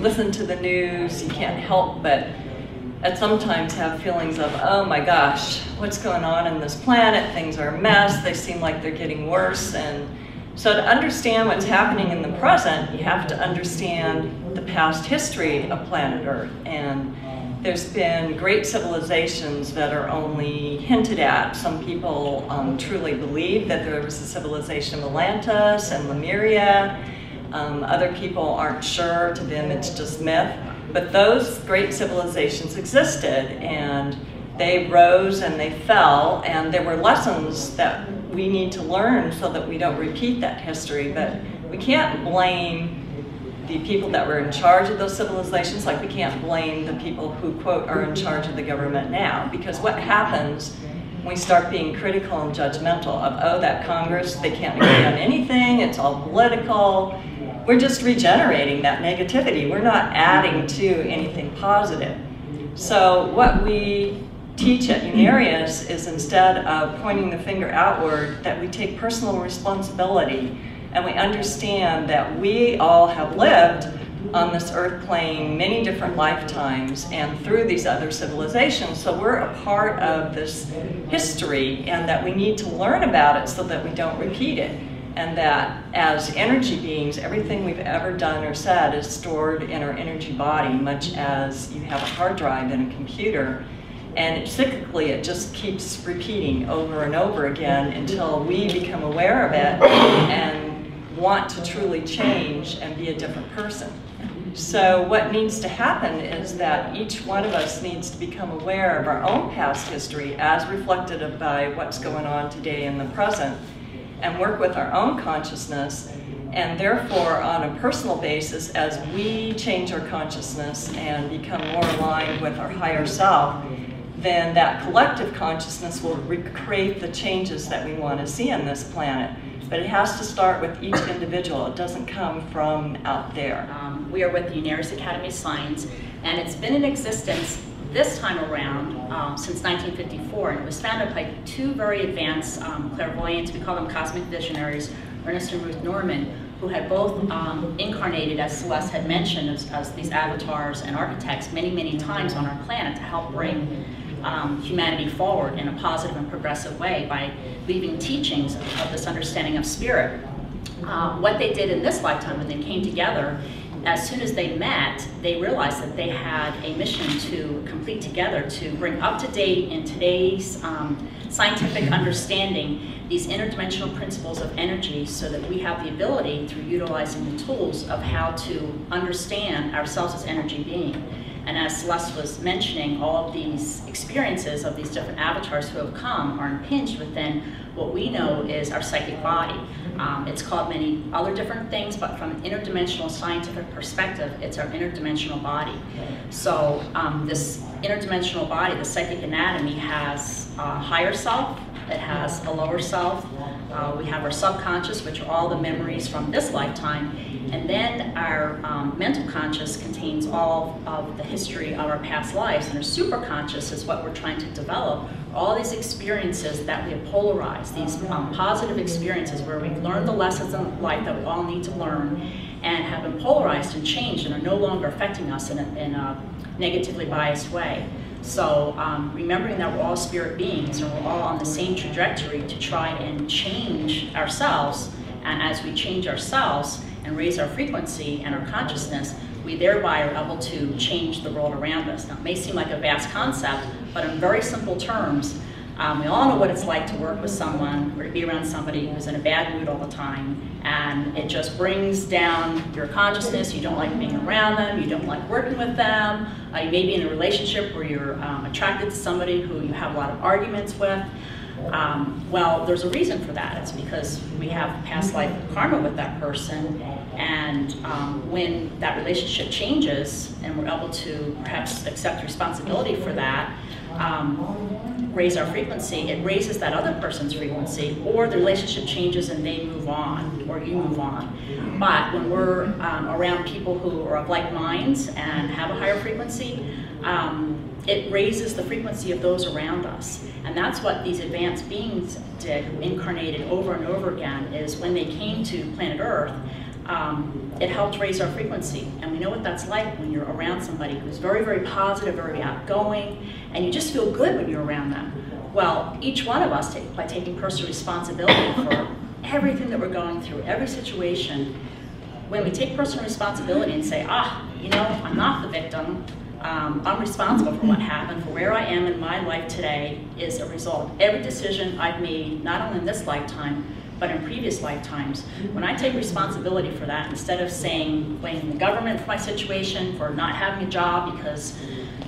listen to the news, you can't help but at sometimes have feelings of, oh my gosh, what's going on in this planet? Things are a mess, they seem like they're getting worse. And so to understand what's happening in the present, you have to understand the past history of planet Earth. And there's been great civilizations that are only hinted at. Some people truly believe that there was a civilization of Atlantis and Lemuria. Other people aren't sure, to them it's just myth. But those great civilizations existed, and they rose and they fell, and there were lessons that we need to learn so that we don't repeat that history. But we can't blame the people that were in charge of those civilizations, like we can't blame the people who, quote, are in charge of the government now. Because what happens when we start being critical and judgmental of, oh, that Congress, they can't agree on anything, it's all political, we're just regenerating that negativity. We're not adding to anything positive. So what we teach at Unarius is, instead of pointing the finger outward, that we take personal responsibility and we understand that we all have lived on this earth plane many different lifetimes and through these other civilizations. So we're a part of this history, and that we need to learn about it so that we don't repeat it. And that as energy beings, everything we've ever done or said is stored in our energy body, much as you have a hard drive in a computer. And cyclically, it just keeps repeating over and over again until we become aware of it and want to truly change and be a different person. So what needs to happen is that each one of us needs to become aware of our own past history as reflected by what's going on today in the present, and work with our own consciousness. And therefore, on a personal basis, as we change our consciousness and become more aligned with our higher self, then that collective consciousness will create the changes that we want to see on this planet. But it has to start with each individual. It doesn't come from out there. We are with the Unarius Academy of Science, and it's been in existence this time around since 1954, and it was founded by two very advanced clairvoyants. We call them cosmic visionaries, Ernest and Ruth Norman, who had both incarnated, as Celeste had mentioned, as these avatars and architects many, many times on our planet to help bring humanity forward in a positive and progressive way by leaving teachings of this understanding of spirit. What they did in this lifetime when they came together, as soon as they met, they realized that they had a mission to complete together to bring up to date in today's scientific understanding these interdimensional principles of energy, so that we have the ability, through utilizing the tools, of how to understand ourselves as energy being. And as Celeste was mentioning, all of these experiences of these different avatars who have come are impinged within what we know is our psychic body. It's called many other different things, but from an interdimensional scientific perspective, it's our interdimensional body. So this interdimensional body, the psychic anatomy, has a higher self, it has a lower self, we have our subconscious, which are all the memories from this lifetime, and then our mental conscious contains all of the history of our past lives, and our superconscious is what we're trying to develop, all these experiences that we have polarized, these positive experiences where we've learned the lessons in life that we all need to learn, and have been polarized and changed and are no longer affecting us in a negatively biased way. So remembering that we're all spirit beings and we're all on the same trajectory to try and change ourselves, and as we change ourselves and raise our frequency and our consciousness, we thereby are able to change the world around us. Now, it may seem like a vast concept, but in very simple terms, we all know what it's like to work with someone or to be around somebody who's in a bad mood all the time, and it just brings down your consciousness. You don't like being around them, you don't like working with them, you may be in a relationship where you're attracted to somebody who you have a lot of arguments with. Well, there's a reason for that. It's because we have past life karma with that person, and when that relationship changes and we're able to perhaps accept responsibility for that, raise our frequency, it raises that other person's frequency, or the relationship changes and they move on, or you move on. But when we're around people who are of like minds and have a higher frequency, it raises the frequency of those around us. And that's what these advanced beings did, incarnated over and over again, is when they came to planet Earth, it helped raise our frequency. And we know what that's like when you're around somebody who's very, very positive, very outgoing, and you just feel good when you're around them. Well, each one of us, by taking personal responsibility for everything that we're going through, every situation, when we take personal responsibility and say, you know, I'm not the victim, I'm responsible for what happened, for where I am in my life today is a result of every decision I've made, not only in this lifetime, but in previous lifetimes. When I take responsibility for that, instead of blaming the government for my situation, for not having a job because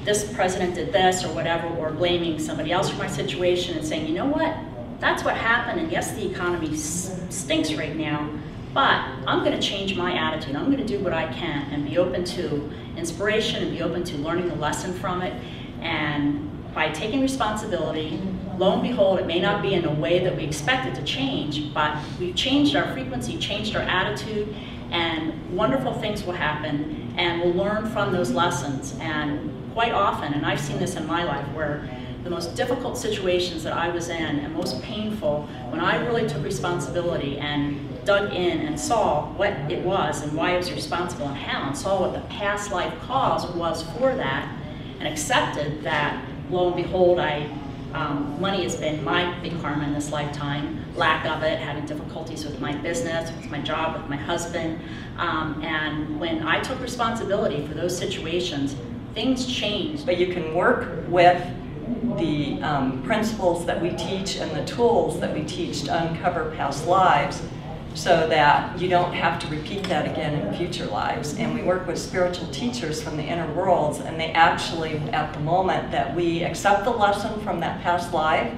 this president did this or whatever, or blaming somebody else for my situation and saying, you know what, that's what happened, and yes, the economy stinks right now, but I'm going to change my attitude. I'm going to do what I can and be open to inspiration and be open to learning the lesson from it. And by taking responsibility, lo and behold, it may not be in a way that we expected to change, but we've changed our frequency, changed our attitude, and wonderful things will happen, and we'll learn from those lessons. And quite often, and I've seen this in my life, where the most difficult situations that I was in and most painful, when I really took responsibility and dug in and saw what it was and why I was responsible and how, and saw what the past life cause was for that, and accepted that, lo and behold, money has been my big karma in this lifetime, lack of it, having difficulties with my business, with my job, with my husband, and when I took responsibility for those situations, things changed. But you can work with the principles that we teach and the tools that we teach to uncover past lives so that you don't have to repeat that again in future lives. And we work with spiritual teachers from the inner worlds, and they actually, at the moment that we accept the lesson from that past life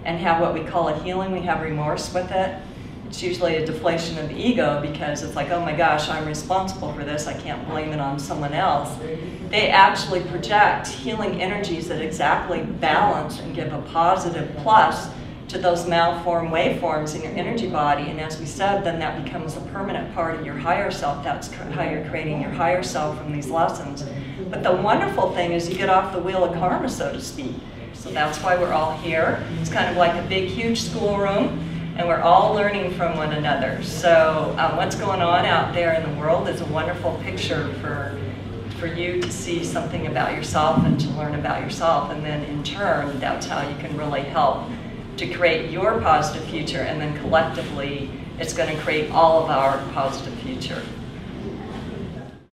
and have what we call a healing, we have remorse with it. It's usually a deflation of the ego, because it's like, oh my gosh, I'm responsible for this, I can't blame it on someone else. They actually project healing energies that exactly balance and give a positive plus to those malformed waveforms in your energy body. And as we said, then that becomes a permanent part of your higher self. That's how you're creating your higher self from these lessons. But the wonderful thing is you get off the wheel of karma, so to speak. So that's why we're all here. It's kind of like a big, huge schoolroom, and we're all learning from one another. So what's going on out there in the world is a wonderful picture for you to see something about yourself and to learn about yourself. And then in turn, that's how you can really help to create your positive future, and then collectively, it's going to create all of our positive future.